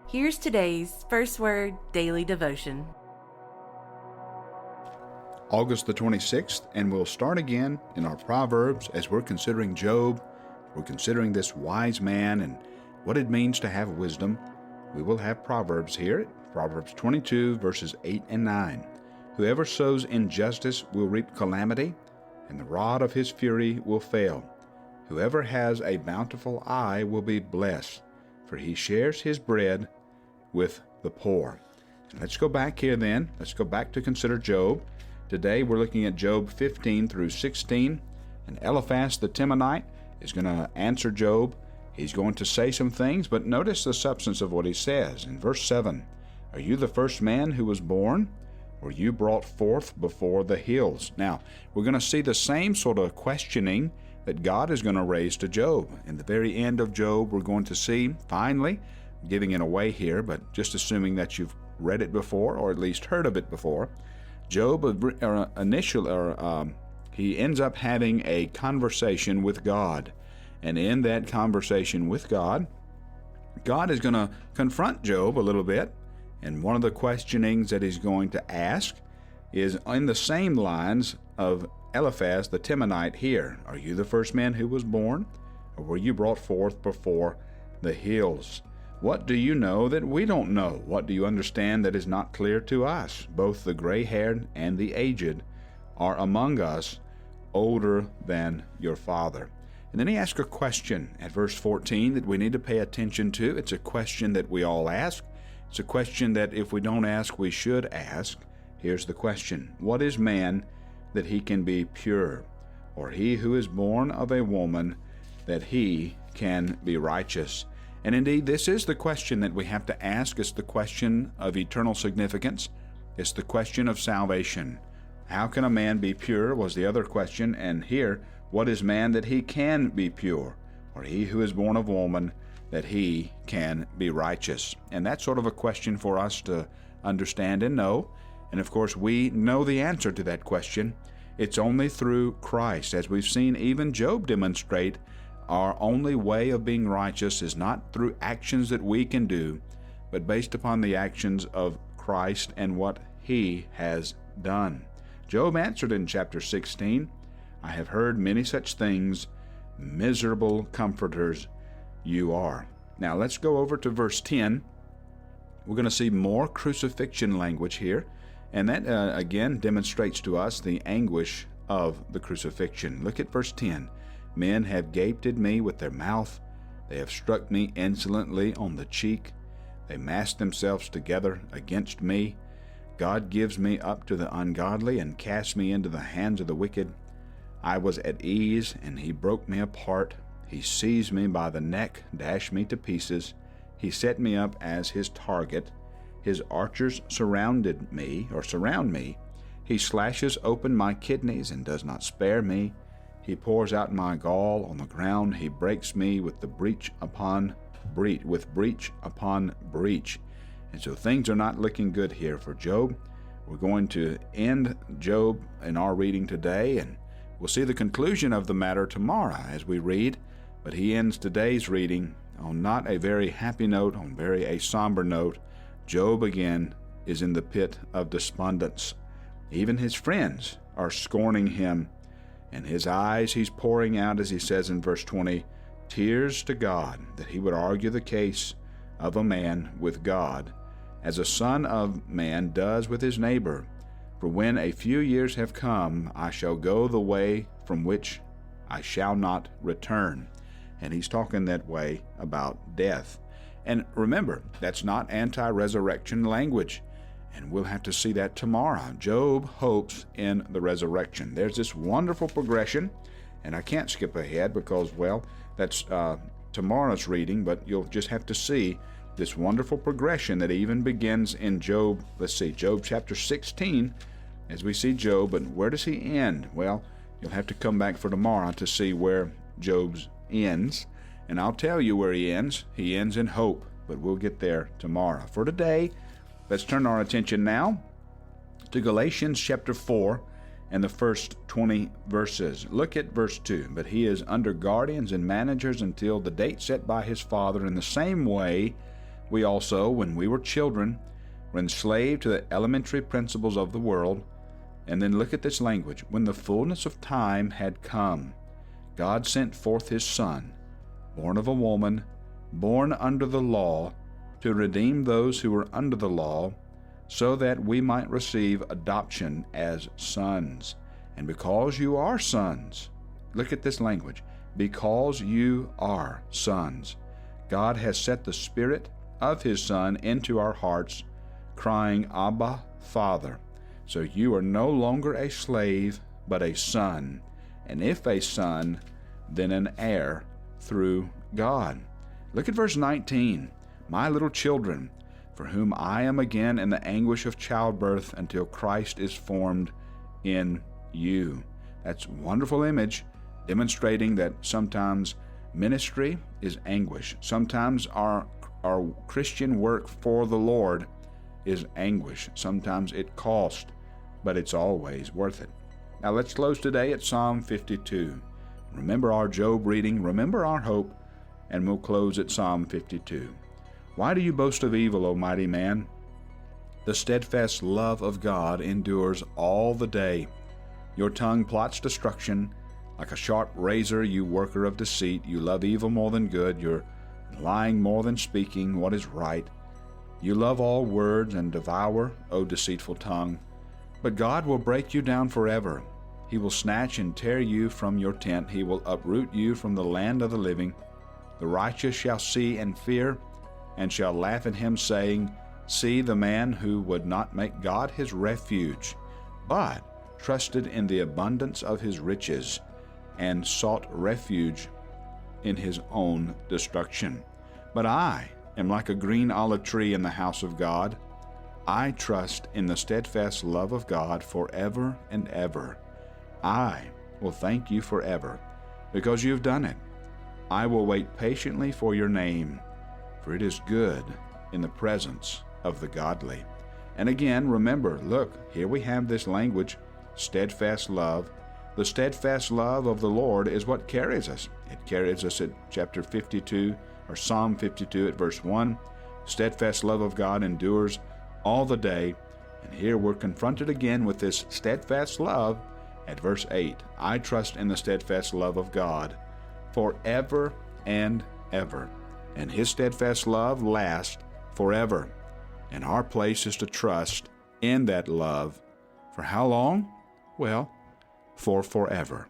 Here's today's First Word Daily Devotion. August the 26th, and we'll start again in our Proverbs as we're considering Job. We're considering this wise man and what it means to have wisdom. We will have Proverbs here, Proverbs 22, verses 8 and 9. Whoever sows injustice will reap calamity, and the rod of his fury will fail. Whoever has a bountiful eye will be blessed, for he shares his bread with the poor. Let's go back here then. Let's go back to consider Job. Today we're looking at Job 15 through 16, and Eliphaz the Temanite is going to answer Job. He's going to say some things, but notice the substance of what he says. In verse 7, "Are you the first man who was born? Were you brought forth before the hills?" Now, we're going to see the same sort of questioning that God is going to raise to Job. In the very end of Job, we're going to see, finally, giving it away here, but just assuming that you've read it before, or at least heard of it before, Job he ends up having a conversation with God. And in that conversation with God, God is going to confront Job a little bit. And one of the questionings that he's going to ask is in the same lines of Eliphaz the Temanite here. Are you the first man who was born? Or were you brought forth before the hills? What do you know that we don't know? What do you understand that is not clear to us? Both the gray-haired and the aged are among us, older than your father. And then he asks a question at verse 14 that we need to pay attention to. It's a question that we all ask. It's a question that if we don't ask, we should ask. Here's the question. What is man that he can be pure? Or he who is born of a woman that he can be righteous? And indeed, this is the question that we have to ask. It's the question of eternal significance. It's the question of salvation. How can a man be pure was the other question. And here, what is man that he can be pure? Or he who is born of woman that he can be righteous? And that's sort of a question for us to understand and know. And of course, we know the answer to that question. It's only through Christ. As we've seen even Job demonstrate, our only way of being righteous is not through actions that we can do, but based upon the actions of Christ and what he has done. Job answered in chapter 16, "I have heard many such things, miserable comforters you are." Now let's go over to verse 10. We're going to see more crucifixion language here, and that again demonstrates to us the anguish of the crucifixion. Look at verse 10. "Men have gaped at me with their mouth. They have struck me insolently on the cheek. They massed themselves together against me. God gives me up to the ungodly and casts me into the hands of the wicked. I was at ease, and he broke me apart. He seized me by the neck, dashed me to pieces. He set me up as his target. His archers surround me. He slashes open my kidneys and does not spare me. He pours out my gall on the ground. He breaks me with breach upon breach. And so things are not looking good here for Job. We're going to end Job in our reading today, and we'll see the conclusion of the matter tomorrow as we read. But he ends today's reading on not a very happy note, on a somber note. Job again is in the pit of despondence. Even his friends are scorning him. And his eyes he's pouring out, as he says in verse 20, tears to God, that he would argue the case of a man with God, as a son of man does with his neighbor. For when a few years have come, I shall go the way from which I shall not return. And he's talking that way about death. And remember, that's not anti-resurrection language. And we'll have to see that tomorrow. Job hopes in the resurrection. There's this wonderful progression, and I can't skip ahead because, well, that's tomorrow's reading, but you'll just have to see this wonderful progression that even begins in Job. Let's see, Job chapter 16, as we see Job, but where does he end? Well, you'll have to come back for tomorrow to see where Job's ends, and I'll tell you where he ends. He ends in hope, but we'll get there tomorrow. For today, let's turn our attention now to Galatians chapter 4 and the first 20 verses. Look at verse 2. But he is under guardians and managers until the date set by his Father. In the same way, We also, when we were children, were enslaved to the elementary principles of the world. And then look at this language. When the fullness of time had come, God sent forth his Son, born of a woman, born under the law, to redeem those who were under the law, so that we might receive adoption as sons. And because you are sons, look at this language, because you are sons, God has set the Spirit of his Son into our hearts, crying, Abba, Father. So you are no longer a slave, but a son, and if a son, then an heir through God. Look at verse 19. My little children, for whom I am again in the anguish of childbirth until Christ is formed in you. That's a wonderful image, demonstrating that sometimes ministry is anguish. Sometimes our Christian work for the Lord is anguish. Sometimes it costs, but it's always worth it. Now let's close today at Psalm 52. Remember our Job reading, remember our hope, and we'll close at Psalm 52. Why do you boast of evil, O mighty man? The steadfast love of God endures all the day. Your tongue plots destruction. Like a sharp razor, you worker of deceit, you love evil more than good, you're lying more than speaking what is right. You love all words and devour, O deceitful tongue. But God will break you down forever. He will snatch and tear you from your tent. He will uproot you from the land of the living. The righteous shall see and fear, and shall laugh at him, saying, See the man who would not make God his refuge, but trusted in the abundance of his riches, and sought refuge in his own destruction. But I am like a green olive tree in the house of God. I trust in the steadfast love of God forever and ever. I will thank you forever, because you have done it. I will wait patiently for your name, for it is good in the presence of the godly. And again, remember, look, here we have this language, steadfast love. The steadfast love of the Lord is what carries us. It carries us at chapter 52, or Psalm 52 at verse 1. Steadfast love of God endures all the day. And here we're confronted again with this steadfast love at verse 8. I trust in the steadfast love of God forever and ever. And his steadfast love lasts forever. And our place is to trust in that love. For how long? Well, for forever.